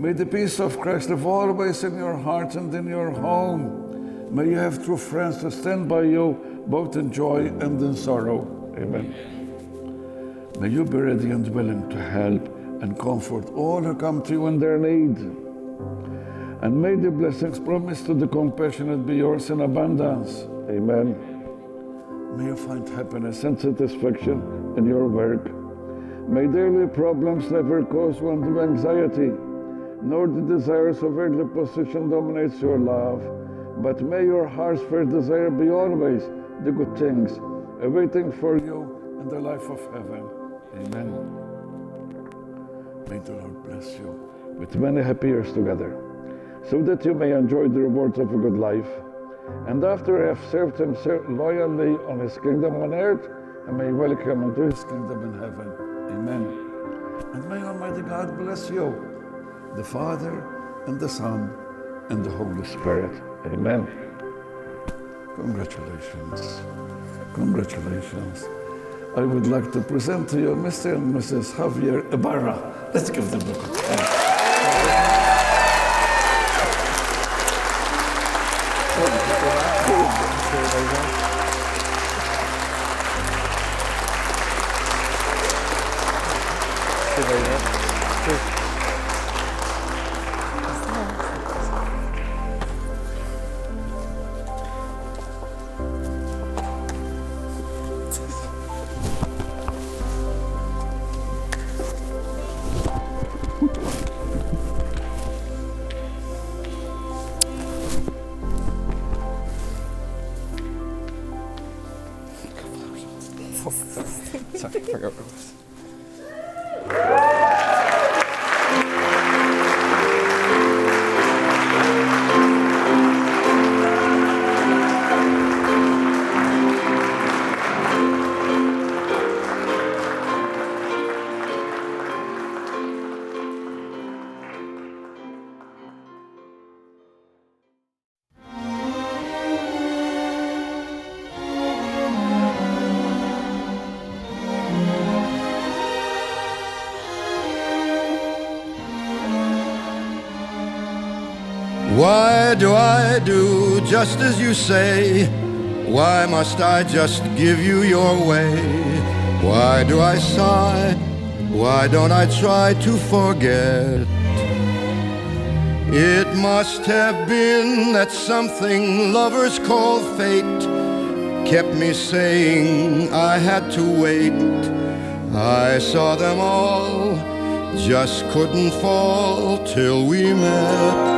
May the peace of Christ live always in your heart and in your home. May you have true friends to stand by you both in joy and in sorrow. Amen. May you be ready and willing to help and comfort all who come to you in their need. And may the blessings promised to the compassionate be yours in abundance. Amen. May you find happiness and satisfaction in your work. May daily problems never cause one to anxiety, nor the desires of earthly position dominates your love. But may your heart's first desire be always the good things awaiting for you in the life of heaven. Amen. May the Lord bless you with many happy years together, so that you may enjoy the rewards of a good life. And after you have served him loyally on his kingdom on earth, and may welcome into his kingdom in heaven. Amen. And may Almighty God bless you, the Father, and the Son, and the Holy Spirit. Amen. Congratulations. Congratulations. I would like to present to you Mr. and Mrs. Xavier Ibarra. Let's give them a good hand. Sorry, I forgot what it was. Why do I do just as you say? Why must I just give you your way? Why do I sigh? Why don't I try to forget? It must have been that something lovers call fate kept me saying I had to wait. I saw them all, just couldn't fall till we met.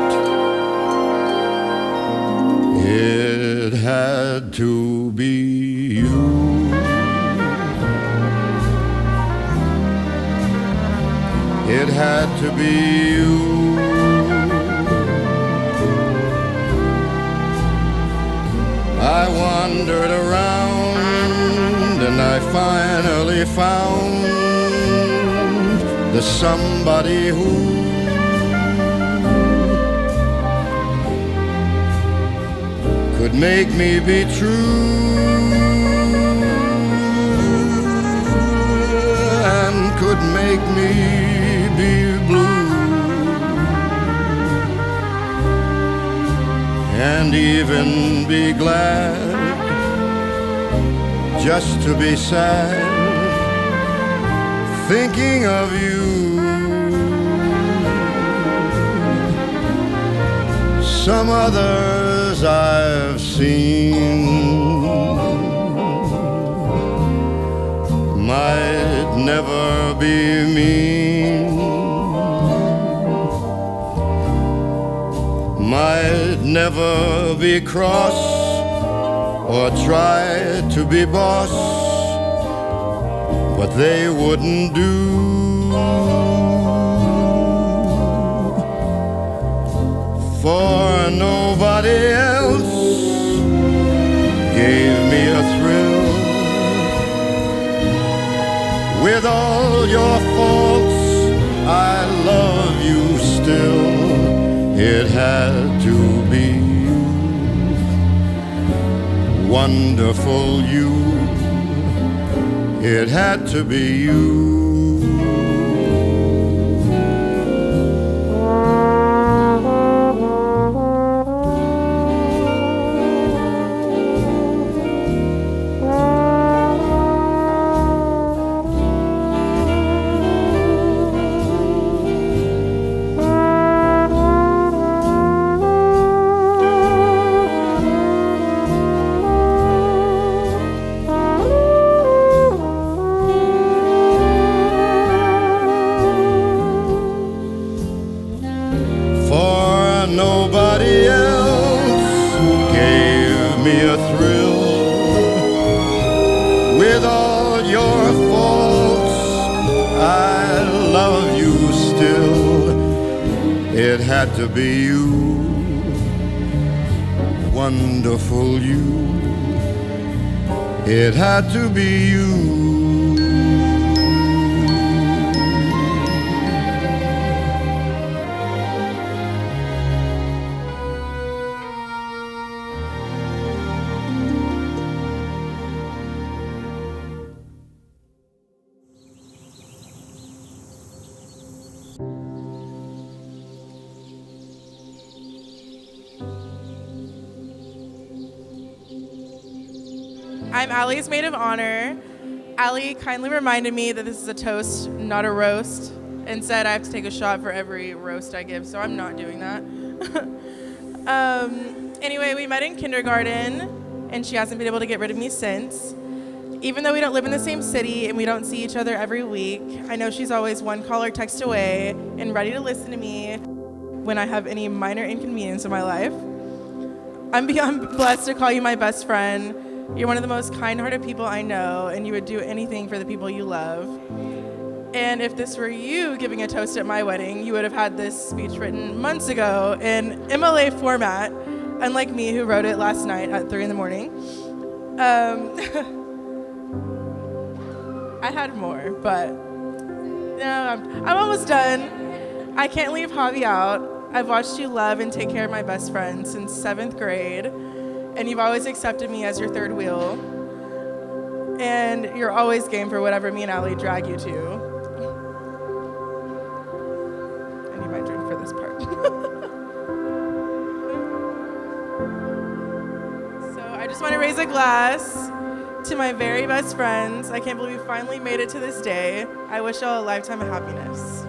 It had to be you. It had to be you. I wandered around and I finally found the somebody who could make me be true and could make me be blue and even be glad just to be sad thinking of you. Some others I've seen might never be mean, might never be cross or try to be boss, but they wouldn't do for nobody else gave me a thrill. With all your faults, I love you still. It had to be you, wonderful you. It had to be you. It had to be you, wonderful you. It had to be you. I'm Allie's maid of honor. Allie kindly reminded me that this is a toast, not a roast, and said I have to take a shot for every roast I give, so I'm not doing that. Anyway, we met in kindergarten, and she hasn't been able to get rid of me since. Even though we don't live in the same city and we don't see each other every week, I know she's always one call or text away and ready to listen to me when I have any minor inconvenience in my life. I'm beyond blessed to call you my best friend. You're one of the most kind-hearted people I know, and you would do anything for the people you love. And if this were you giving a toast at my wedding, you would have had this speech written months ago in MLA format, unlike me who wrote it last night at 3 in the morning. I had more, but no, I'm almost done. I can't leave Javi out. I've watched you love and take care of my best friend since 7th grade. And you've always accepted me as your third wheel. And you're always game for whatever me and Allie drag you to. I need my drink for this part. So I just want to raise a glass to my very best friends. I can't believe we finally made it to this day. I wish y'all a lifetime of happiness.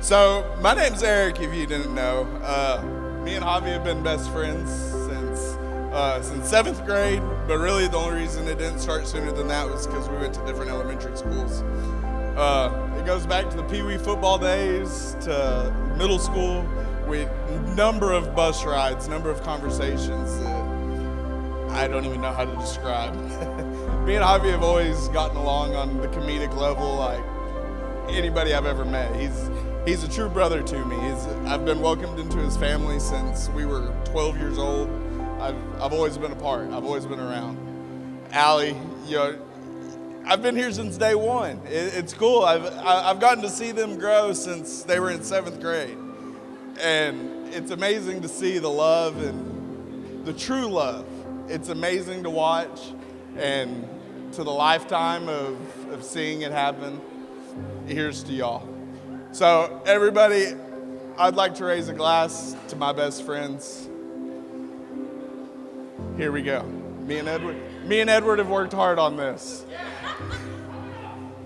So, my name's Eric, if you didn't know. Me and Javi have been best friends since 7th grade, but really the only reason it didn't start sooner than that was because we went to different elementary schools. It goes back to the Pee Wee football days, to middle school, with number of bus rides, number of conversations that I don't even know how to describe. Me and Javi have always gotten along on the comedic level like anybody I've ever met. He's a true brother to me. I've been welcomed into his family since we were 12 years old. I've always been a part. I've always been around. Allie, I've been here since day one. It's cool. I've gotten to see them grow since they were in 7th grade. And it's amazing to see the love and the true love. It's amazing to watch, and to the lifetime of seeing it happen, here's to y'all. So everybody, I'd like to raise a glass to my best friends. Here we go. Me and Edward have worked hard on this.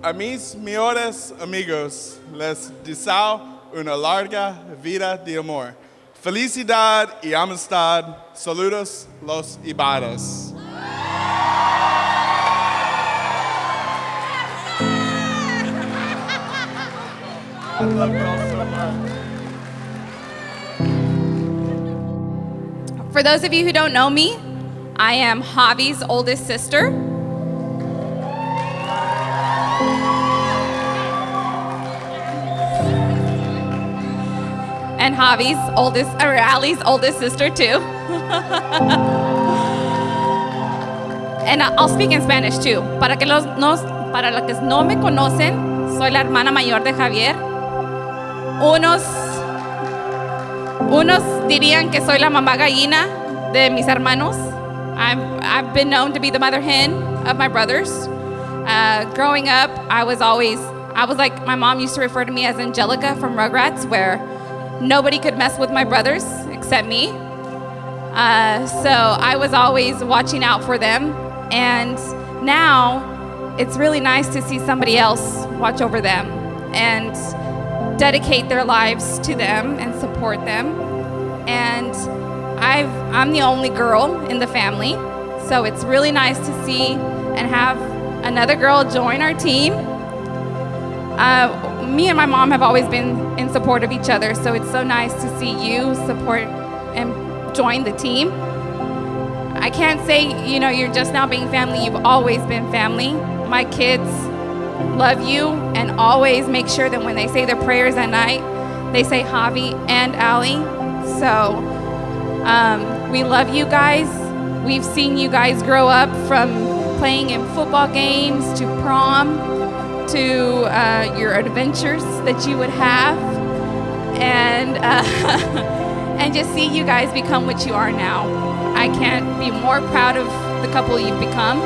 A mis mejores amigos les deseo una larga vida de amor. Felicidad y amistad. Saludos los Ibadas. I love y'all so much. For those of you who don't know me, I am Javi's oldest sister. And Allie's oldest sister too. And I'll speak in Spanish too. Para los que no me conocen, soy la hermana mayor de Xavier. Unos dirían que soy la mamá gallina de mis hermanos. I've been known to be the mother hen of my brothers. Growing up, I was like, my mom used to refer to me as Angelica from Rugrats, where nobody could mess with my brothers except me. So I was always watching out for them. And now it's really nice to see somebody else watch over them and dedicate their lives to them and support them. And I'm the only girl in the family, so it's really nice to see and have another girl join our team. Me and my mom have always been in support of each other, so it's so nice to see you support and join the team. I can't say, you're just now being family. You've always been family. My kids love you and always make sure that when they say their prayers at night, they say Javi and Ali. So we love you guys. We've seen you guys grow up from playing in football games to prom to your adventures that you would have, and and just see you guys become what you are now. I can't be more proud of the couple you've become,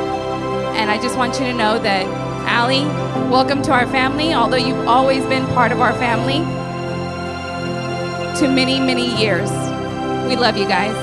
and I just want you to know that, Ali, welcome to our family, although you've always been part of our family to many, many years. We love you guys.